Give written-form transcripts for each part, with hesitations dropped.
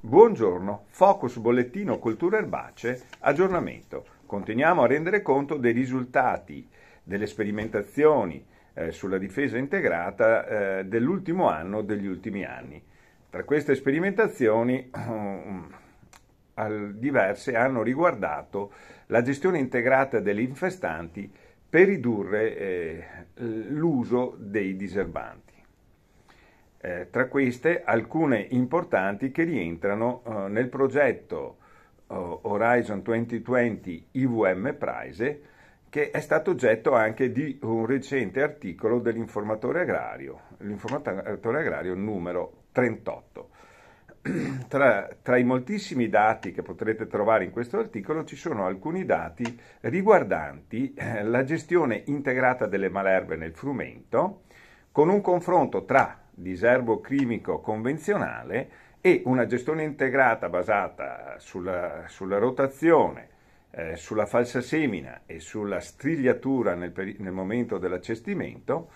Buongiorno, Focus Bollettino Colture Erbacee, aggiornamento. Continuiamo a rendere conto dei risultati delle sperimentazioni sulla difesa integrata dell'ultimo anno, degli ultimi anni. Tra queste sperimentazioni diverse hanno riguardato la gestione integrata delle infestanti per ridurre l'uso dei diserbanti. Tra queste alcune importanti che rientrano nel progetto Horizon 2020 IVM Prize, che è stato oggetto anche di un recente articolo dell'Informatore Agrario, l'Informatore Agrario numero 38. Tra i moltissimi dati che potrete trovare in questo articolo ci sono alcuni dati riguardanti la gestione integrata delle malerbe nel frumento, con un confronto tra diserbo chimico convenzionale e una gestione integrata basata sulla rotazione, sulla falsa semina e sulla strigliatura nel momento dell'accestimento.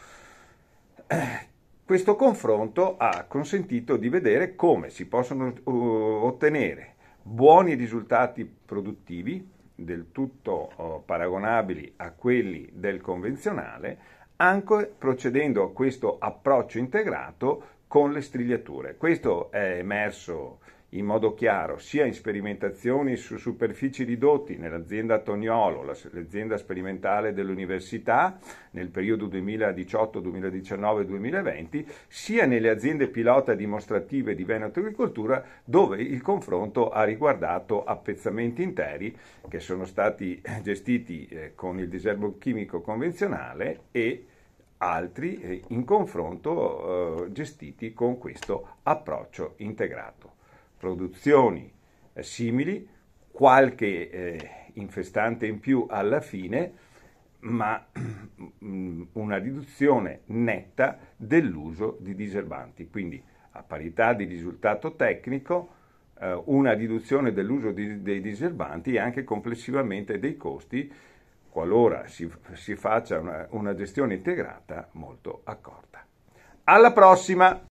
Questo confronto ha consentito di vedere come si possono ottenere buoni risultati produttivi, del tutto paragonabili a quelli del convenzionale, anche procedendo a questo approccio integrato con le strigliature. Questo è emerso in modo chiaro sia in sperimentazioni su superfici ridotti nell'azienda Toniolo, l'azienda sperimentale dell'università nel periodo 2018, 2019, 2020, sia nelle aziende pilota dimostrative di Veneto Agricoltura, dove il confronto ha riguardato appezzamenti interi che sono stati gestiti con il diserbo chimico convenzionale e altri in confronto gestiti con questo approccio integrato. Produzioni simili, qualche infestante in più alla fine, ma una riduzione netta dell'uso di diserbanti. Quindi a parità di risultato tecnico, una riduzione dell'uso dei diserbanti e anche complessivamente dei costi, qualora si faccia una gestione integrata molto accorta. Alla prossima!